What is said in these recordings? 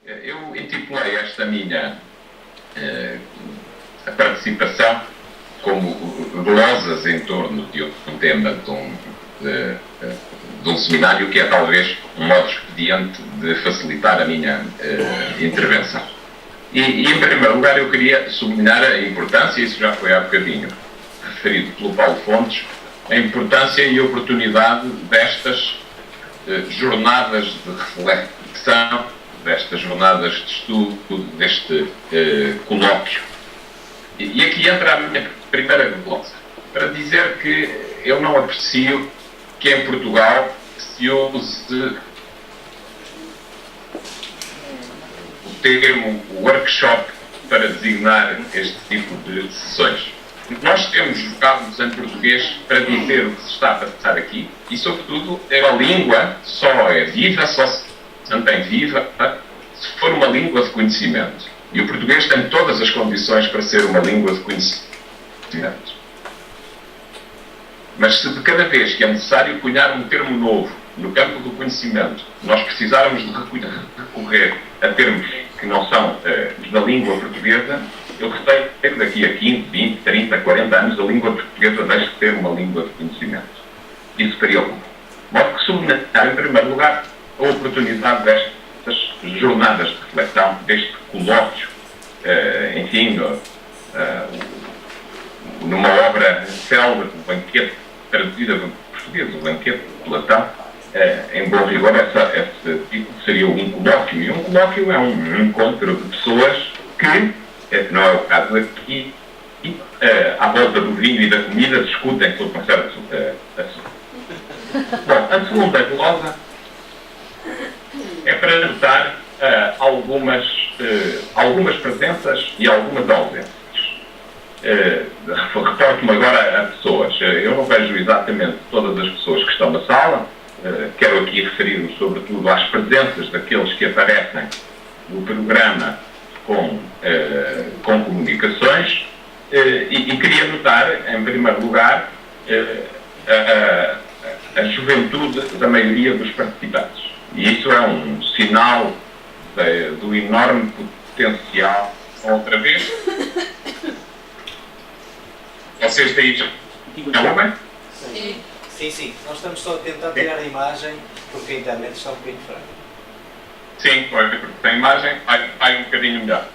Eu intitulei esta minha a participação como glosas em torno de um tema de um seminário que é talvez um modo expediente de facilitar a minha intervenção. E em primeiro lugar eu queria sublinhar a importância, isso já foi há bocadinho referido pelo Paulo Fontes, a importância e a oportunidade destas jornadas de reflexão, destas jornadas de estudo, deste colóquio. E aqui entra a minha primeira glosa, para dizer que eu não aprecio que em Portugal se use o termo workshop para designar este tipo de sessões. Nós temos vocabulos em português para dizer o que se está a passar aqui e, sobretudo, a língua só é viva, só se mantém viva, se for uma língua de conhecimento. E o português tem todas as condições para ser uma língua de conhecimento. Mas se de cada vez que é necessário cunhar um termo novo no campo do conhecimento, nós precisarmos de recorrer a termos que não são da língua portuguesa, eu receio que daqui a 15, 20, 30, 40 anos a língua portuguesa deixe de ser uma língua de conhecimento. Isso preocupa. De modo que sublinhar, em primeiro lugar, a oportunidade destas jornadas de reflexão, deste colóquio, enfim, numa obra célebre, o Banquete, traduzida para português, o Banquete de Platão, em bom rigor, esse título seria um colóquio. E um colóquio é um encontro de pessoas que não é o caso aqui, à volta do vinho e da comida, discutem sobre um certo assunto. Bom, a segunda glosa é para notar algumas presenças e algumas ausências. Reporto-me agora a pessoas. Eu não vejo exatamente todas as pessoas que estão na sala. Quero aqui referir-me sobretudo às presenças daqueles que aparecem no programa com comunicações e queria notar, em primeiro lugar, a juventude da maioria dos participantes. E isso é um sinal do enorme potencial. Outra vez, vocês têm já ouvem? Sim. Nós estamos só a tentar tirar a imagem porque a internet está um bocadinho fraca. Sim, porque a imagem vai um bocadinho melhor.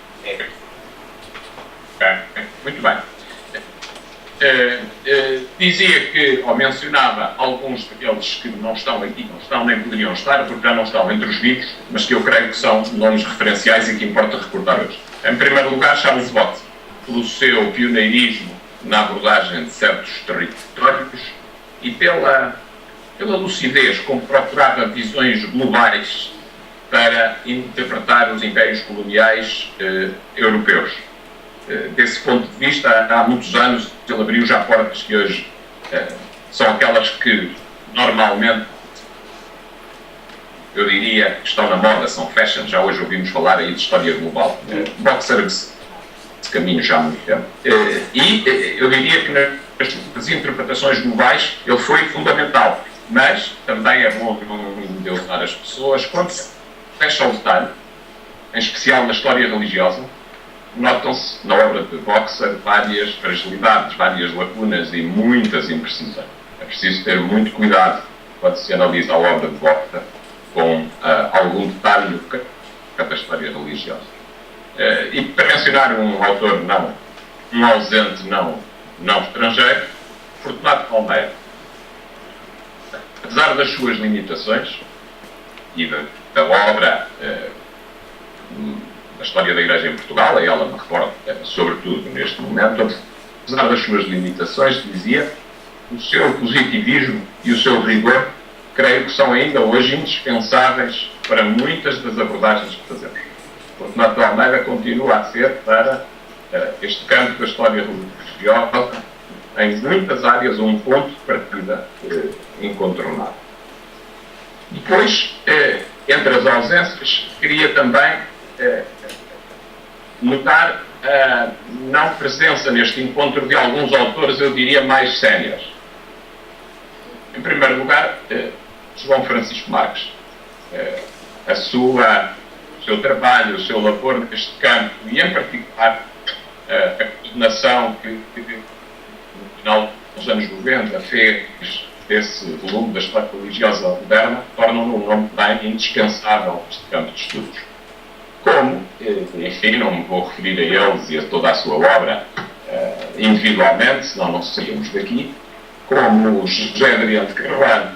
Muito bem. Dizia que, ou mencionava alguns daqueles que não estão aqui, não estão nem poderiam estar, porque já não estão entre os vivos, mas que eu creio que são nomes referenciais e que importa recordar hoje. Em primeiro lugar, Charles Watt, pelo seu pioneirismo na abordagem de certos territórios e pela lucidez como procurava visões globais para interpretar os impérios coloniais europeus. Desse ponto de vista, há muitos anos ele abriu já portas que hoje são aquelas que normalmente, eu diria, que estão na moda, são fashion. Já hoje ouvimos falar aí de história global. Boxer esse caminho já há muito tempo. E eu diria que nas interpretações globais ele foi fundamental. Mas também é bom endeusar as pessoas quando se fecha o detalhe, em especial na história religiosa. Notam-se na obra de Boxer várias fragilidades, várias lacunas e muitas imprecisões. É preciso ter muito cuidado quando se analisa a obra de Boxer com algum detalhe no campo da história religiosa. E para mencionar um autor um ausente não estrangeiro, Fortunato Palmeira. Apesar das suas limitações e da obra da história da Igreja em Portugal, a ela me recordo, sobretudo neste momento, apesar das suas limitações, dizia, o seu positivismo e o seu rigor, creio que são ainda hoje indispensáveis para muitas das abordagens que fazemos. Fortunato Almeida continua a ser, para este campo da história religiosa, em muitas áreas, um ponto de partida incontornável. Depois, entre as ausências, queria também notar a não presença neste encontro de alguns autores, eu diria, mais séniores. Em primeiro lugar, João Francisco Marques. A sua seu trabalho, o seu labor neste campo, e em particular a coordenação que no final dos anos 90 fez desse volume da história religiosa moderna, tornam-no um nome bem indispensável neste campo de estudos. Como, enfim, não me vou referir a eles e a toda a sua obra individualmente, senão não saímos daqui, como José Adriano de Carvalho,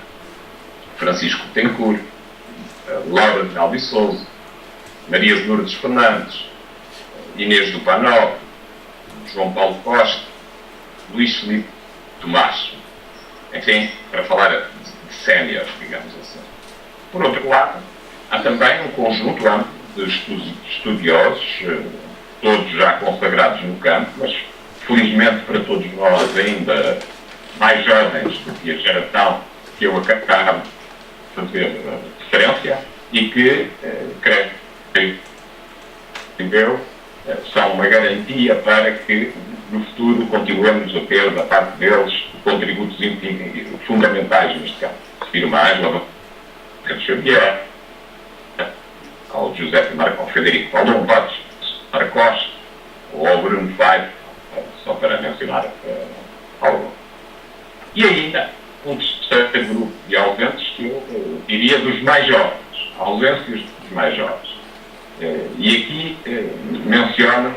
Francisco Tencourt, Laura de Alves Souza, Maria de Lourdes Fernandes, Inês do Panó, João Paulo Costa, Luís Filipe Tomás. Enfim, para falar de séniores, digamos assim. Por outro lado, há também um conjunto amplo de estudiosos, todos já consagrados no campo, mas felizmente para todos nós ainda mais jovens do que a geração que eu acabo de fazer referência e que, creio eu, são uma garantia para que no futuro continuemos a ter da parte deles contributos fundamentais neste campo. Refiro-me à Ângela Xavier, ao José Marco, ao Federico Paulo Bates, Marcos, ou ao Bruno Faive, só para mencionar algo. E ainda um terceiro grupo de ausentes que eu diria dos mais jovens, ausências dos mais jovens. E aqui menciono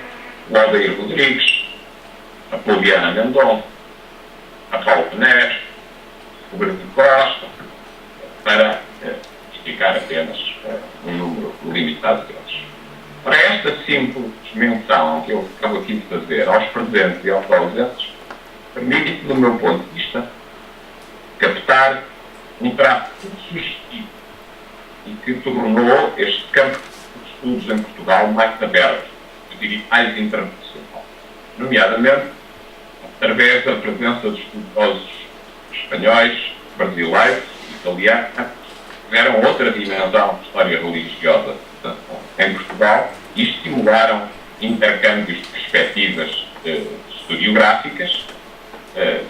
o Aldair Rodrigues, a Poliana Mendonça, a Paulo Neves, o Berto Costa, para explicar apenas um número limitado deles. Para esta simples menção que eu acabo aqui de fazer aos presentes e aos ausentes, permite, do meu ponto de vista, captar um traço sugestivo e que tornou este campo de estudos em Portugal mais aberto, eu diria mais internacional, nomeadamente através da presença de estudiosos espanhóis, brasileiros, italianos, que deram outra dimensão de história religiosa em Portugal e estimularam intercâmbios de perspectivas historiográficas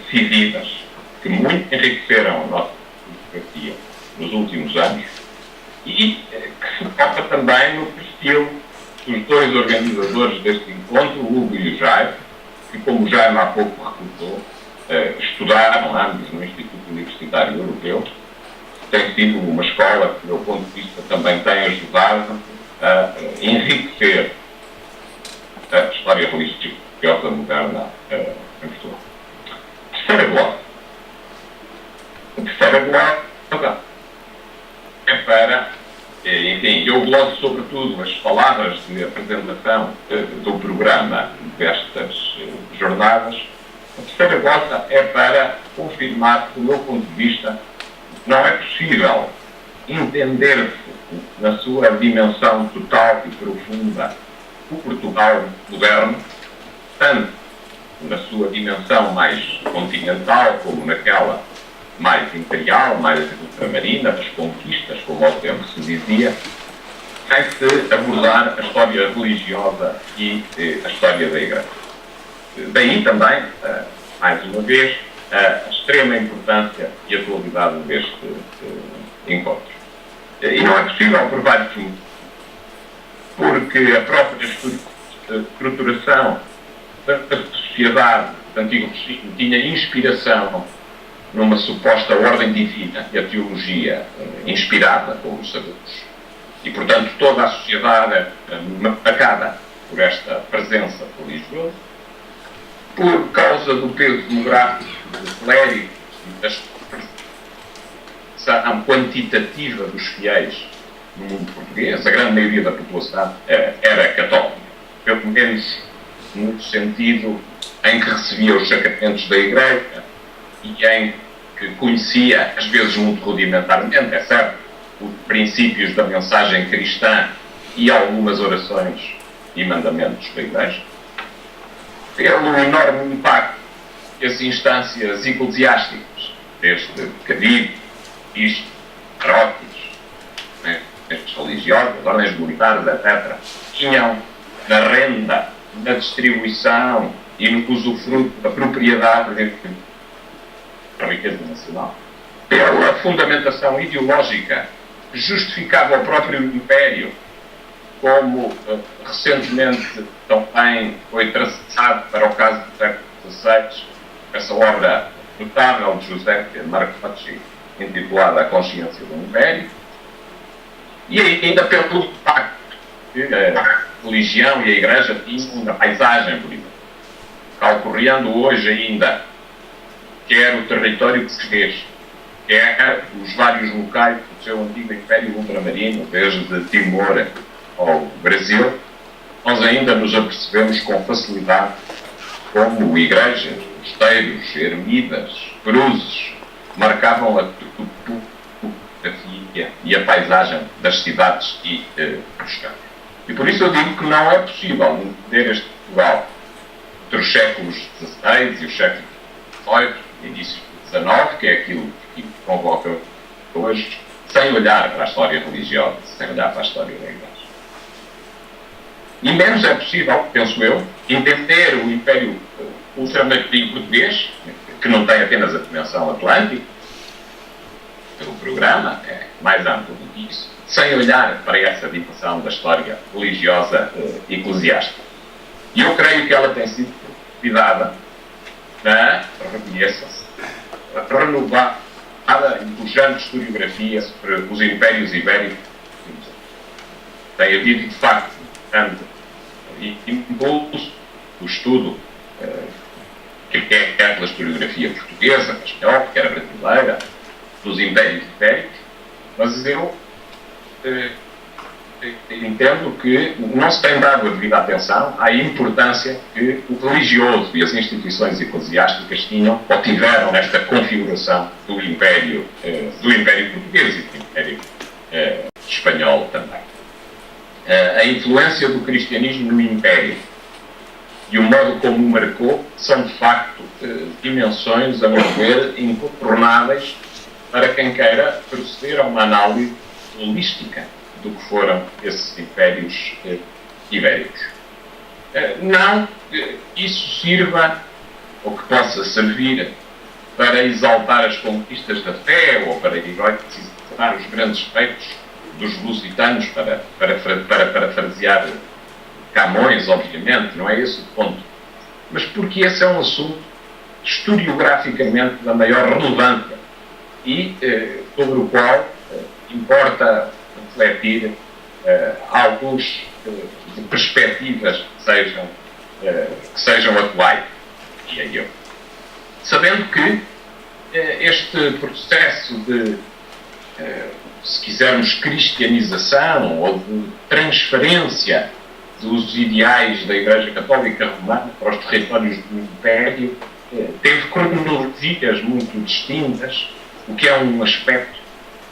decisivas que muito enriqueceram a nossa democracia nos últimos anos e que se toca também no perfil dos dois organizadores deste encontro, o Hugo e o Jaime, que, como o Jaime há pouco recordou, estudaram ambos no Instituto Universitário Europeu. Tem sido uma escola que, do meu ponto de vista, também tem ajudado a enriquecer a história religiosa moderna em Portugal. Terceira glosa. A terceira glosa é para, enfim, eu gloso sobretudo as palavras de apresentação do programa destas jornadas. A terceira glosa é para confirmar que, do meu ponto de vista, não é possível entender-se na sua dimensão total e profunda o Portugal moderno, tanto na sua dimensão mais continental como naquela mais imperial, mais ultramarina, das conquistas, como ao tempo se dizia, sem se abordar a história religiosa e a história da Igreja. Daí também, mais uma vez, a extrema importância e atualidade deste encontro. E não é possível por vários motivos, porque a própria estruturação da sociedade do Antigo Regime tinha inspiração numa suposta ordem divina e a teologia inspirada, como sabemos. E, portanto, toda a sociedade é marcada por esta presença religiosa, por causa do peso demográfico do clérigo e da expressão quantitativa dos fiéis no mundo português. A grande maioria da população era católica, pelo menos no sentido em que recebia os sacramentos da Igreja e em que conhecia, às vezes muito rudimentarmente, é certo, os princípios da mensagem cristã e algumas orações e mandamentos da Igreja. Pelo enorme impacto que as instâncias eclesiásticas, desde cabide, bispo, paróquias, religiosas, ordens militares, etc., tinham na renda, na distribuição e no usufruto da propriedade da riqueza nacional. Pela fundamentação ideológica que justificava o próprio império como recentemente também foi traçado para o caso do século XVI, essa obra notável de José Marcocci, intitulada A Consciência do Império, e ainda pelo impacto que a religião e a Igreja tinham na paisagem boliviana, calcorreando hoje ainda quer o território português, quer os vários locais do seu antigo Império Ultramarino, desde Timor ao Brasil. Nós ainda nos apercebemos com facilidade como igrejas, mosteiros, ermidas, cruzes marcavam a topografia e a paisagem das cidades e dos campos. E por isso eu digo que não é possível entender este Portugal entre os séculos XVI e os séculos XVIII, início do XIX, que é aquilo que convoca hoje, sem olhar para a história religiosa, sem olhar para a história da Igreja. E menos é possível, penso eu, entender o Império Ultramarino português, que não tem apenas a dimensão atlântica, pelo programa, é mais amplo do que isso, sem olhar para essa dimensão da história religiosa eclesiástica. E eu creio que ela tem sido cuidada, reconheça-se, renovada e pujante historiografia sobre os impérios ibéricos. Tem havido, de facto, grande impulso do estudo, quer pela historiografia portuguesa, espanhola, quer a brasileira, dos impérios ibéricos, mas eu entendo que não se tem dado a devida atenção à importância que o religioso e as instituições eclesiásticas tinham ou tiveram nesta configuração do Império português e do Império espanhol também. A influência do cristianismo no Império e o modo como o marcou são, de facto, dimensões, a meu ver, incontornáveis para quem queira proceder a uma análise holística do que foram esses impérios ibéricos. Não que isso sirva, ou que possa servir, para exaltar as conquistas da fé, ou para exaltar os grandes feitos dos lusitanos, para parafrasear Camões, obviamente, não é esse o ponto. Mas porque esse é um assunto historiograficamente da maior relevância e sobre o qual importa refletir alguns de perspectivas que sejam atuais, diria eu. Sabendo que este processo de, se quisermos, cristianização ou de transferência dos ideais da Igreja Católica Romana para os territórios do Império teve cronologias muito distintas, o que é um aspecto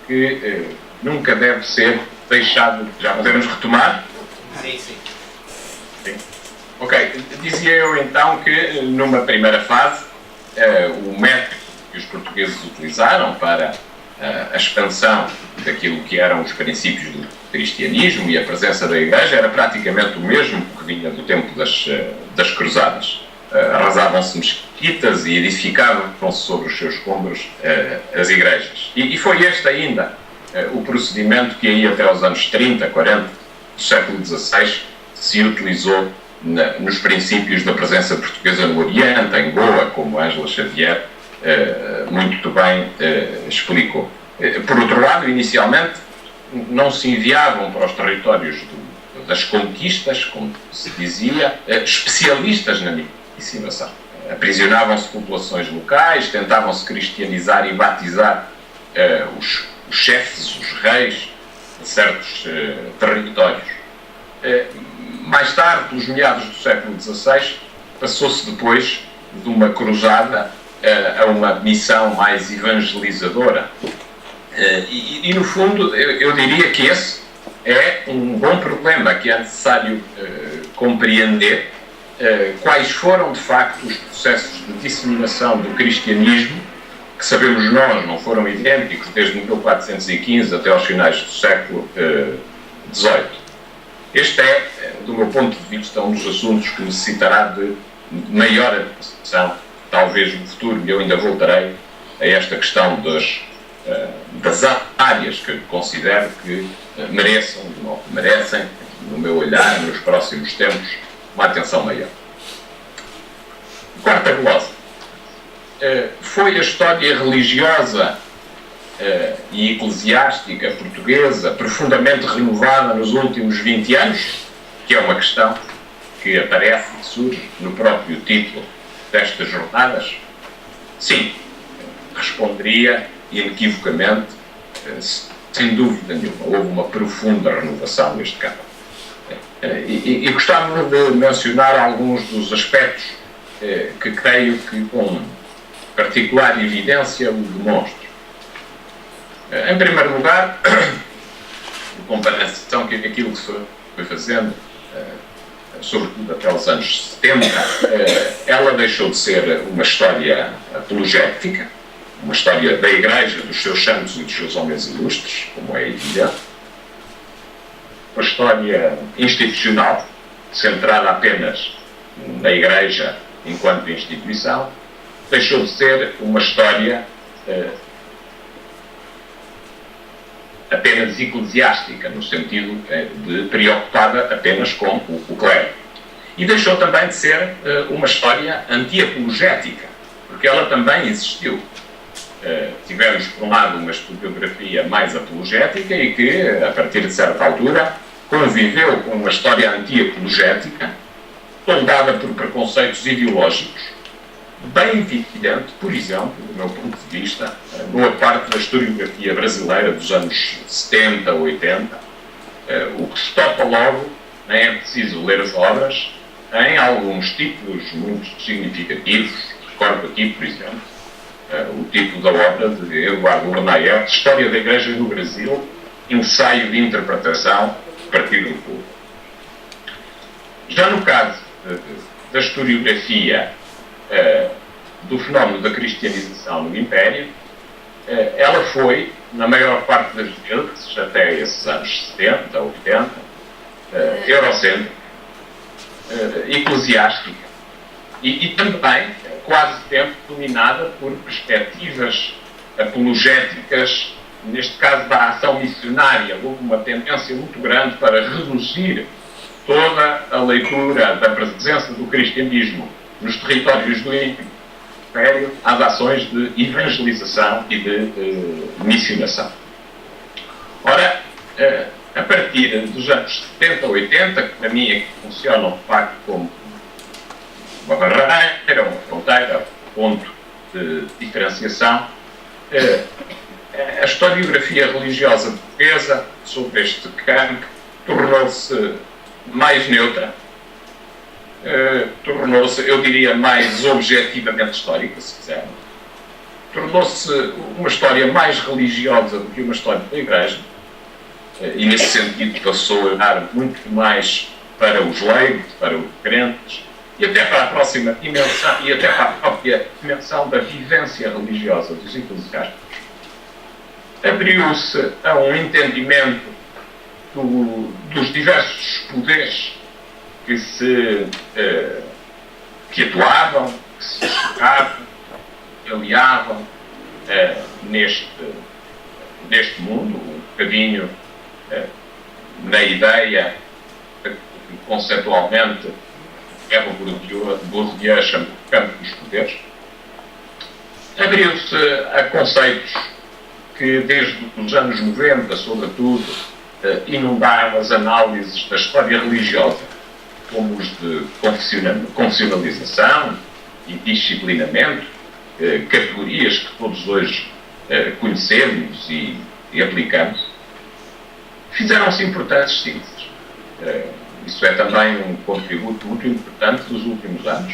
que nunca deve ser deixado. Já podemos retomar? Sim, sim. Sim. Ok, dizia eu então que numa primeira fase o método que os portugueses utilizaram para a expansão daquilo que eram os princípios do cristianismo e a presença da Igreja era praticamente o mesmo que vinha do tempo das cruzadas. Arrasavam-se mesquitas e edificavam-se sobre os seus escombros as igrejas. E foi este ainda o procedimento que aí até aos anos 30, 40 do século XVI se utilizou nos princípios da presença portuguesa no Oriente, em Goa, como Ângela Xavier muito bem explicou. Por outro lado, inicialmente, não se enviavam para os territórios das conquistas, como se dizia, especialistas na ensinação. Aprisionavam-se populações locais, tentavam-se cristianizar e batizar os chefes, os reis de certos territórios. Mais tarde, pelos meados do século XVI, passou-se depois de uma cruzada a uma missão mais evangelizadora. E no fundo, eu diria que esse é um bom problema que é necessário compreender quais foram, de facto, os processos de disseminação do cristianismo, que sabemos nós não foram idênticos desde 1415 até aos finais do século XVIII. Este é, do meu ponto de vista, um dos assuntos que necessitará de maior atenção, talvez no futuro, e eu ainda voltarei a esta questão das áreas que considero que merecem no meu olhar, nos próximos tempos, uma atenção maior. Quarta glosa. Foi a história religiosa e eclesiástica portuguesa profundamente renovada nos últimos 20 anos, que é uma questão que aparece e surge no próprio título destas jornadas? Sim, responderia inequivocamente, sem dúvida nenhuma. Houve uma profunda renovação neste campo. E gostava de mencionar alguns dos aspectos que creio que com particular evidência o demonstram. Em primeiro lugar, em comparação com aquilo que se foi fazendo, sobretudo até os anos 70, ela deixou de ser uma história apologética, uma história da Igreja, dos seus santos e dos seus homens ilustres, como é evidente, uma história institucional, centrada apenas na Igreja enquanto instituição, deixou de ser uma história apenas eclesiástica, no sentido de preocupada apenas com o clero. E deixou também de ser uma história anti-apologética, porque ela também existiu. Tivemos, por um lado, uma historiografia mais apologética e que, a partir de certa altura, conviveu com uma história anti-apologética, toldada por preconceitos ideológicos, bem evidente, por exemplo, do meu ponto de vista, boa parte da historiografia brasileira dos anos 70, 80, o que se topa logo, nem é preciso ler as obras, em alguns títulos muito significativos. Recordo aqui, por exemplo, o título da obra de Eduardo Werneyer, História da Igreja no Brasil, ensaio de interpretação a partir do povo. Já no caso da historiografia do fenómeno da cristianização no Império, ela foi, na maior parte das vezes, até esses anos 70, 80, eurocêntrica, eclesiástica, e também quase sempre dominada por perspectivas apologéticas. Neste caso da ação missionária, houve uma tendência muito grande para reduzir toda a leitura da presença do cristianismo nos territórios do Império às ações de evangelização e de missionação. Ora, a partir dos anos 70, 80, que para mim é que funcionam de facto como uma barreira, uma fronteira, um ponto de diferenciação, a historiografia religiosa portuguesa sobre este campo tornou-se mais neutra, tornou-se, eu diria, mais objetivamente histórica, se quiser. Tornou-se uma história mais religiosa do que uma história da Igreja, e nesse sentido passou a olhar muito mais para os leigos, para os crentes, e até para a próxima dimensão, e até para a própria dimensão da vivência religiosa dos eclesiásticos. Abriu-se a um entendimento dos diversos poderes que atuavam, que se chocavam, que aliavam neste mundo, um bocadinho na ideia que conceptualmente Bourdieu chama o campo dos poderes. Abriu-se a conceitos que desde os anos 90, sobretudo, inundaram as análises da história religiosa, como os de confessionalização e disciplinamento, categorias que todos hoje conhecemos e aplicamos. Fizeram-se importantes sínteses. Isso é também um contributo muito importante dos últimos anos.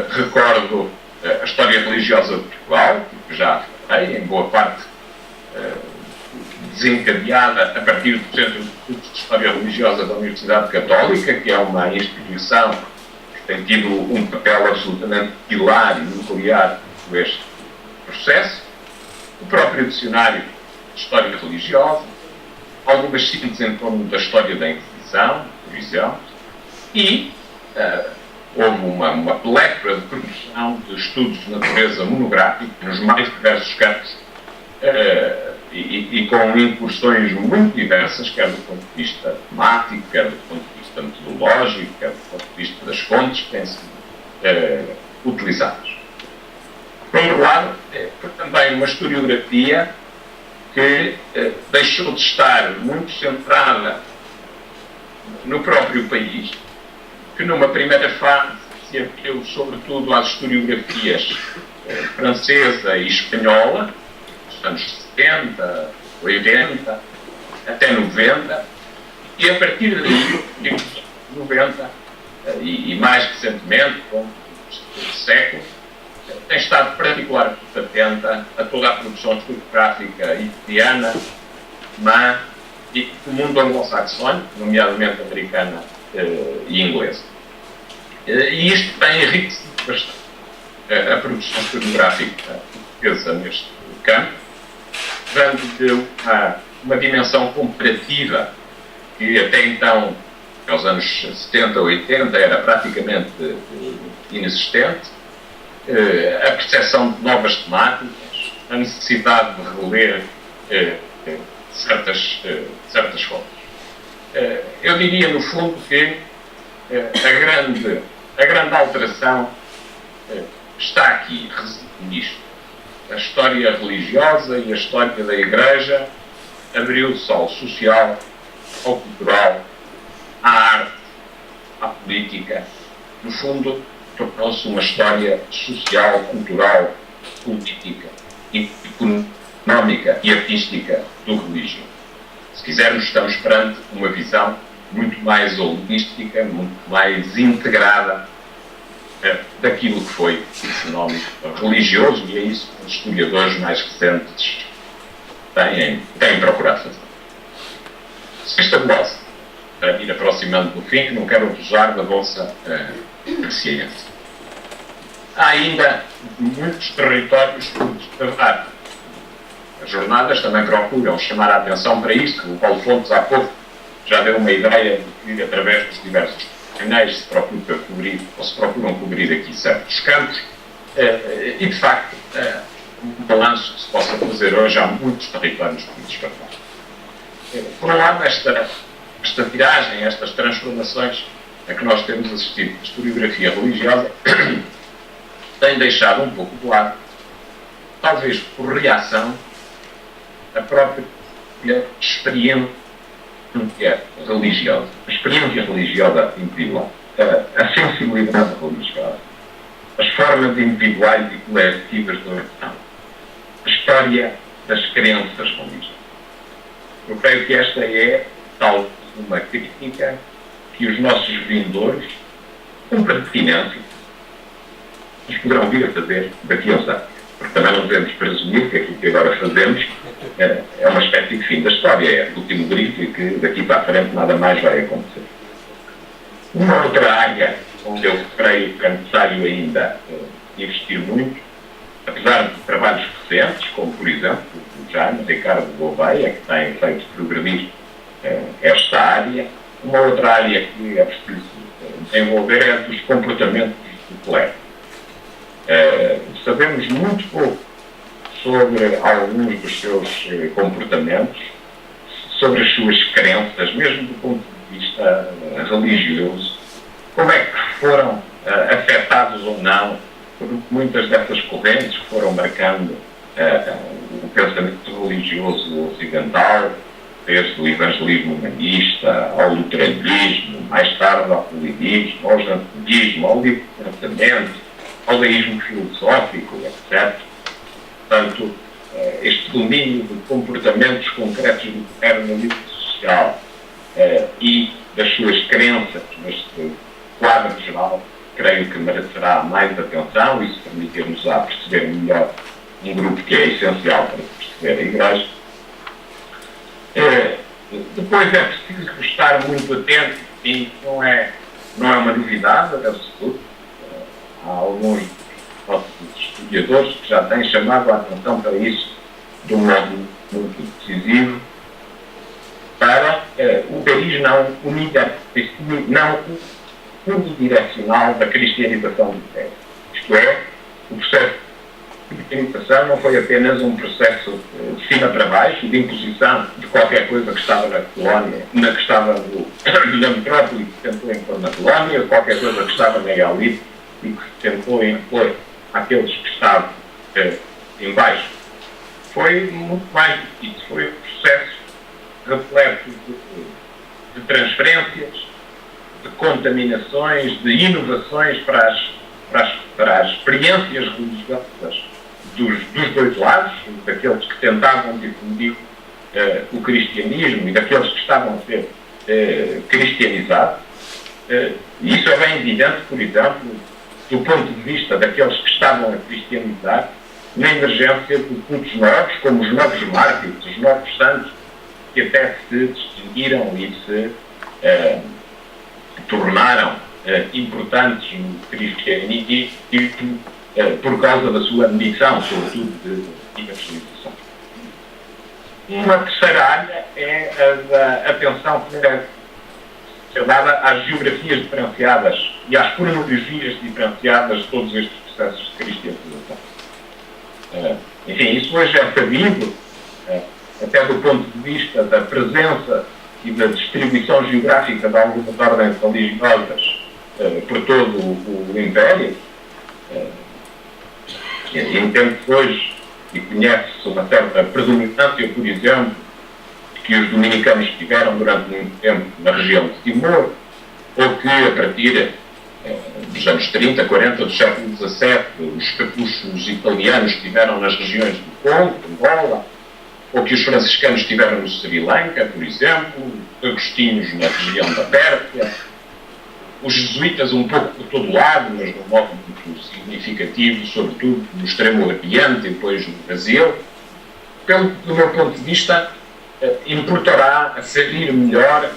Recordo a história religiosa de Portugal, que já falei, em boa parte desencadeada a partir do Centro de Estudos de História Religiosa da Universidade Católica, que é uma instituição que tem tido um papel absolutamente pilar e nuclear neste processo. O próprio dicionário de História Religiosa, algumas sínteses em torno da história da Inquisição, por exemplo, e houve uma plétora de produção de estudos de natureza monográfica nos mais diversos campos, e com incursões muito diversas, quer do ponto de vista temático, quer do ponto de vista metodológico, quer do ponto de vista das fontes que têm sido utilizadas. Por outro lado, foi também uma historiografia que deixou de estar muito centrada no próprio país, que numa primeira fase se abriu sobretudo às historiografias francesa e espanhola, dos anos 70, 80, até 90, e a partir daí, de 90, e mais recentemente, com o século, tem estado particularmente atenta a toda a produção historiográfica italiana, alemã e do mundo anglo-saxónico, nomeadamente americana e inglesa. E isto tem enriquecido bastante a produção historiográfica portuguesa neste campo, dando-lhe uma dimensão comparativa que até então, aos anos 70, 80, era praticamente inexistente, a percepção de novas temáticas, a necessidade de reler certas fontes. Eu diria, no fundo, que a grande alteração está aqui, reside nisto. A história religiosa e a história da Igreja abriu-se ao social, ao cultural, à arte, à política. No fundo, tornou-se uma história social, cultural, política, económica e artística do religio. Se quisermos, estamos perante uma visão muito mais holística, muito mais integrada daquilo que foi o fenómeno religioso, e é isso que os historiadores mais recentes têm procurado fazer. Sexta glosa, para ir aproximando do fim, que não quero abusar da vossa paciência. Há ainda muitos territórios por desbravar. As jornadas também procuram chamar a atenção para isto. O Paulo Fontes, há pouco, já deu uma ideia de que, através dos diversos canais, se procura cobrir, ou se procuram cobrir aqui certos campos, e, de facto, um balanço que se possa fazer hoje, há muitos territórios por desbravar. Por um lado, esta tiragem, estas transformações a que nós temos assistido na historiografia religiosa, tem deixado um pouco de lado, talvez por reação, a própria experiência religiosa. A experiência religiosa individual, a sensibilidade religiosa, as formas individuais e coletivas de oração, a história das crenças religiosas. Eu creio que esta é tal uma crítica que os nossos vindores, com pertinência, nos poderão vir a fazer daqui a uns anos. Porque também não devemos presumir que aquilo que agora fazemos é uma espécie de fim da história, é o último grito e que daqui para a frente nada mais vai acontecer. Uma outra área onde eu creio que é necessário ainda investir muito, apesar de trabalhos recentes, como por exemplo o Jaime Ricardo Gouveia, que tem feito progredir esta área. Uma outra área que é preciso desenvolver é a dos comportamentos do clero. Sabemos muito pouco sobre alguns dos seus comportamentos, sobre as suas crenças, mesmo do ponto de vista religioso, como é que foram afetados ou não por muitas dessas correntes que foram marcando o pensamento religioso ocidental, desde o evangelismo humanista ao luteranismo, mais tarde ao polinismo, ao jansenismo, ao livre pensamento, ao deísmo filosófico, etc. Portanto, este domínio de comportamentos concretos do governo na vida social e das suas crenças neste quadro geral, creio que merecerá mais atenção e se permitirmos a perceber melhor um grupo que é essencial para perceber a Igreja. Depois é preciso estar muito atento, e não é uma novidade, absoluta. Há alguns nossos estudiosadores que já têm chamado a atenção para isso de um modo muito decisivo, para o cariz não unidirecional da cristianização do século. Isto é, o processo A imitação não foi apenas um processo de cima para baixo, de imposição de qualquer coisa que estava na colónia, que estava na metrópole que se tentou impor na colónia, qualquer coisa que estava na elite e que se tentou impor àqueles que estavam em baixo. Foi muito mais do que isso. Foi um processo repleto de transferências, de contaminações, de inovações para as experiências religiosas dos dois lados, daqueles que tentavam difundir o cristianismo e daqueles que estavam a ser cristianizados. E isso é bem evidente, por exemplo, do ponto de vista daqueles que estavam a cristianizar, na emergência de cultos novos, como os novos mártires, os novos santos, que até se distinguiram e se tornaram importantes no cristianismo por causa da sua missão, sobretudo de evangelização. Uma terceira área é a da atenção que é dada às geografias diferenciadas e às cronologias diferenciadas de todos estes processos de cristianização. Enfim, isso hoje é sabido, até do ponto de vista da presença e da distribuição geográfica de algumas ordens religiosas por todo o Império. Entende-se hoje e conhece-se uma certa predominância, por exemplo, que os dominicanos tiveram durante muito tempo na região de Timor, ou que a partir dos anos 30, 40 do século XVII, os capuchos italianos tiveram nas regiões do Congo, Angola, ou que os franciscanos tiveram no Sri Lanka, por exemplo, os agostinhos na região da Pérsia, os jesuítas um pouco por todo lado, mas de um modo muito significativo, sobretudo no Extremo Oriente e depois no Brasil. Do meu ponto de vista, importará a saber melhor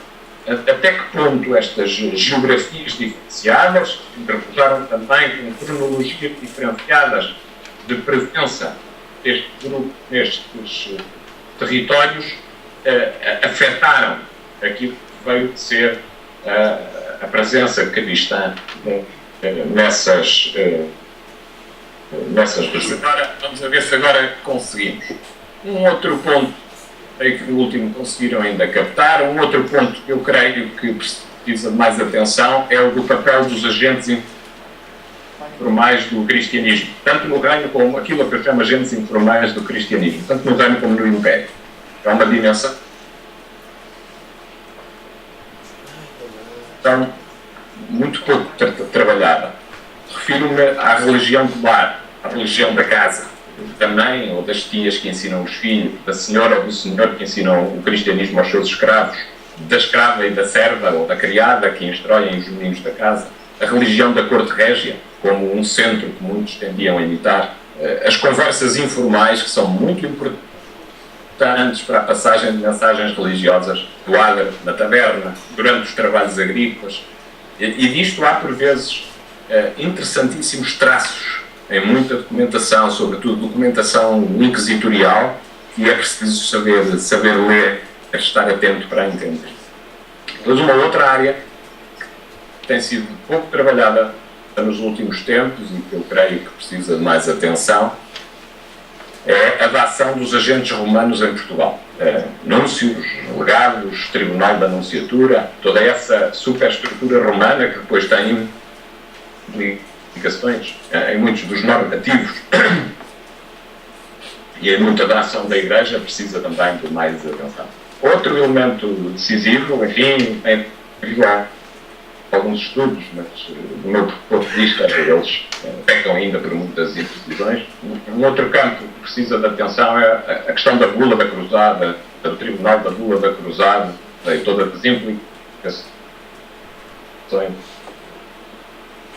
até que ponto estas geografias diferenciadas, que interpuseram também com cronologias diferenciadas de presença deste grupo nestes territórios, afetaram aquilo que veio de ser a presença cristã nessas regiões. Agora, vamos ver se agora conseguimos. Um outro ponto, sei que no último conseguiram ainda captar, um outro ponto que eu creio que precisa de mais atenção é o do papel dos agentes informais do cristianismo, tanto no reino como aquilo que eu chamo agentes informais do cristianismo, tanto no reino como no Império. É uma dimensão muito pouco trabalhada. Refiro-me à religião do lar, à religião da casa, da mãe ou das tias que ensinam os filhos, da senhora ou do senhor que ensinam o cristianismo aos seus escravos, da escrava e da serva ou da criada que instroem os meninos da casa, a religião da corte régia, como um centro que muitos tendiam a imitar, as conversas informais, que são muito importantes para a passagem de mensagens religiosas do adro, na taberna, durante os trabalhos agrícolas. E disto há, por vezes, interessantíssimos traços em muita documentação, sobretudo documentação inquisitorial, que é preciso saber ler, estar atento para entender. Mas uma outra área que tem sido pouco trabalhada nos últimos tempos e que eu creio que precisa de mais atenção é a da ação dos agentes romanos em Portugal. Núncios, legados, Tribunal da Nunciatura, toda essa superestrutura romana que depois tem implicações em muitos dos normativos e em muita da ação da Igreja precisa também de mais atenção. Outro elemento decisivo, enfim, tem alguns estudos, mas do meu ponto de vista eles pecam ainda por muitas imprecisões. Um outro campo que precisa de atenção é a questão da bula da cruzada, do Tribunal da Bula da Cruzada e todas as implicações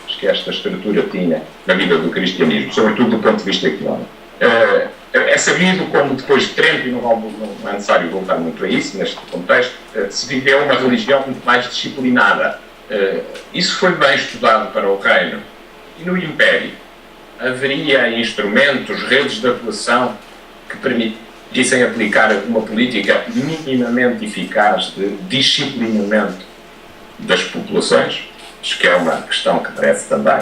que esta estrutura tinha na vida do cristianismo, sobretudo do ponto de vista económico. É sabido como depois de Trento, e não é necessário voltar muito a isso neste contexto, se viveu uma religião muito mais disciplinada. Isso foi bem estudado para o reino. E no Império haveria instrumentos, redes de atuação que permitissem aplicar uma política minimamente eficaz de disciplinamento das populações. Acho que é uma questão que merece também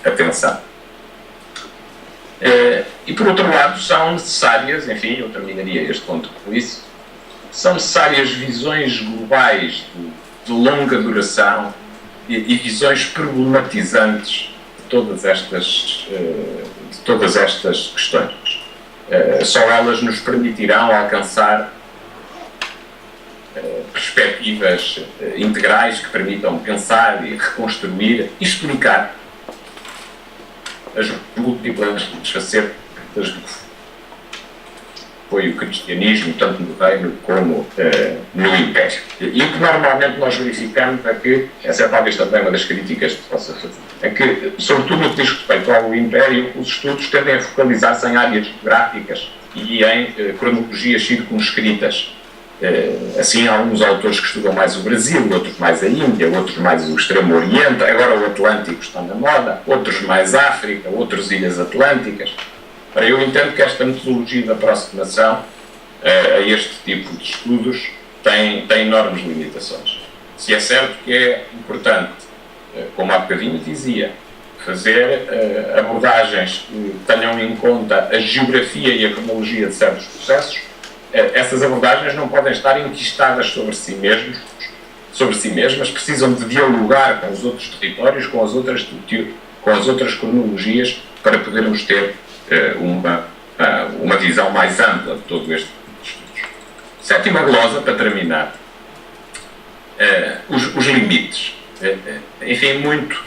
atenção. E por outro lado são necessárias, enfim, eu terminaria este ponto com isso, são necessárias visões globais de longa duração e visões problematizantes de todas estas questões. Só elas nos permitirão alcançar perspectivas integrais que permitam pensar e reconstruir e explicar as múltiplas facetas que foi o cristianismo, tanto no reino como no Império. E o que normalmente nós verificamos é que, essa é talvez também uma das críticas que possa fazer, é que, sobretudo no que diz respeito ao Império, os estudos tendem a focalizar-se em áreas geográficas e em cronologias circunscritas. Assim, há uns autores que estudam mais o Brasil, outros mais a Índia, outros mais o Extremo Oriente, agora o Atlântico está na moda, outros mais África, outros Ilhas Atlânticas. Eu entendo que esta metodologia de aproximação a este tipo de estudos tem enormes limitações. Se é certo que é importante, como há bocadinho dizia, fazer abordagens que tenham em conta a geografia e a cronologia de certos processos, essas abordagens não podem estar enquistadas sobre si mesmas, precisam de dialogar com os outros territórios, com as outras cronologias, para podermos ter uma visão mais ampla de todo este tipo de estudos. Sétima glosa, para terminar, os limites. Enfim, muito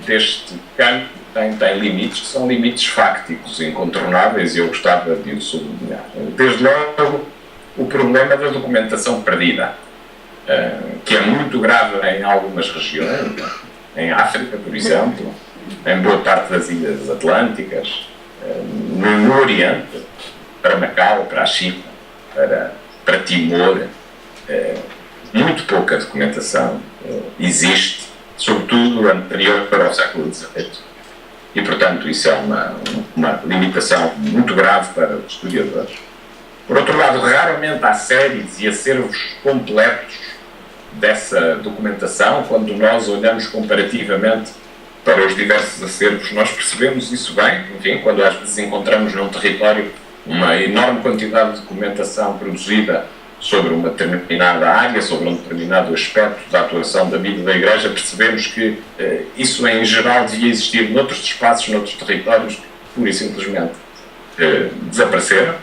deste campo tem limites que são limites fácticos, incontornáveis, e eu gostava de o sublinhar. Desde logo, o problema da documentação perdida, que é muito grave em algumas regiões, em África, por exemplo, em boa parte das Ilhas Atlânticas, no Oriente, para Macau, para a China, para Timor, muito pouca documentação existe, sobretudo anterior ao século XVIII. E, portanto, isso é uma limitação muito grave para os historiadores. Por outro lado, raramente há séries e acervos completos dessa documentação. Quando nós olhamos comparativamente para os diversos acervos, nós percebemos isso bem. Enfim, quando às vezes encontramos num território uma enorme quantidade de documentação produzida sobre uma determinada área, sobre um determinado aspecto da atuação da vida da Igreja, percebemos que isso em geral devia existir noutros espaços, noutros territórios, que pura e simplesmente desapareceram,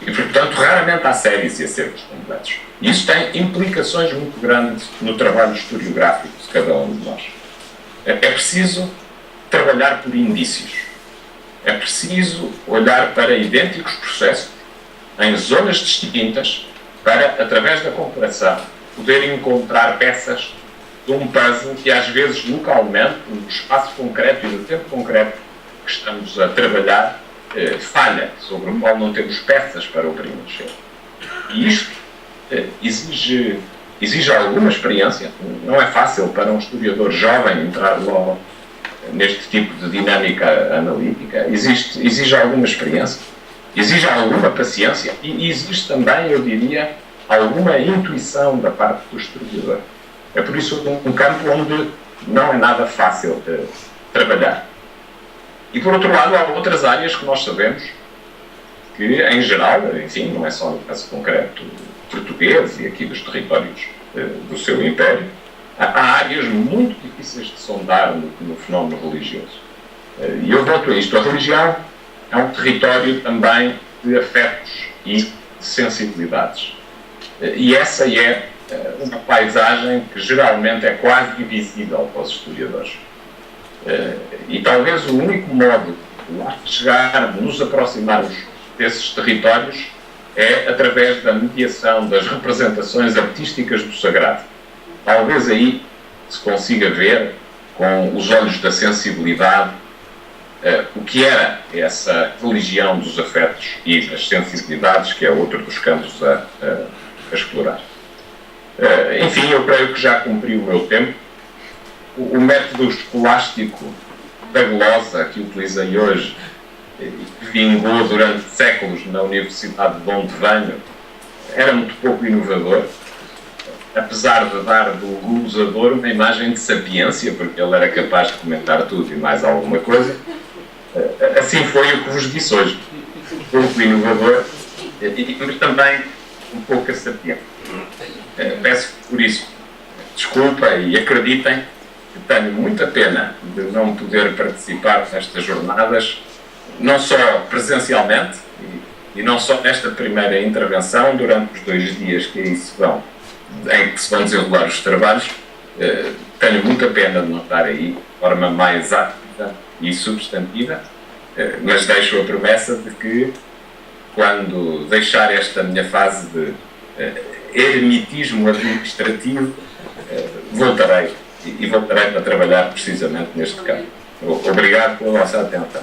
e portanto raramente há séries e acervos completos. E isso tem implicações muito grandes no trabalho historiográfico de cada um de nós. É preciso trabalhar por indícios. É preciso olhar para idênticos processos em zonas distintas para, através da comparação, poder encontrar peças de um puzzle que às vezes localmente, no espaço concreto e no tempo concreto que estamos a trabalhar, falha, sobre o qual não temos peças para o preencher. E isto exige alguma experiência. Não é fácil para um historiador jovem entrar logo neste tipo de dinâmica analítica. Exige alguma experiência, exige alguma paciência e exige também, eu diria, alguma intuição da parte do historiador. É por isso um campo onde não é nada fácil trabalhar. E por outro lado, há outras áreas que nós sabemos que, em geral, enfim, não é só no caso concreto português e aqui dos territórios do seu império, há áreas muito difíceis de sondar no fenómeno religioso. E eu volto a isto. A religião é um território também de afetos e de sensibilidades. E essa é uma paisagem que geralmente é quase invisível para os historiadores. E talvez o único modo de lá chegarmos, nos aproximarmos desses territórios, é através da mediação das representações artísticas do sagrado. Talvez aí se consiga ver, com os olhos da sensibilidade, o que era essa religião dos afetos e das sensibilidades, que é outro dos campos a explorar. Enfim, eu creio que já cumpri o meu tempo. O método escolástico da glosa que utilizei hoje, que vingou durante séculos na Universidade de onde venho, era muito pouco inovador, apesar de dar do glosador uma imagem de sapiência, porque ele era capaz de comentar tudo e mais alguma coisa. Assim foi o que vos disse hoje. Um pouco inovador, mas também um pouco assertivo. Peço por isso desculpa e acreditem que tenho muita pena de não poder participar nestas jornadas, não só presencialmente e não só nesta primeira intervenção durante os 2 dias que aí em que se vão desenrolar os trabalhos. Tenho muita pena de não estar aí de forma mais ativa e substantiva, mas deixo a promessa de que, quando deixar esta minha fase de eremitismo administrativo, voltarei para trabalhar precisamente neste campo. Obrigado pela vossa atenção.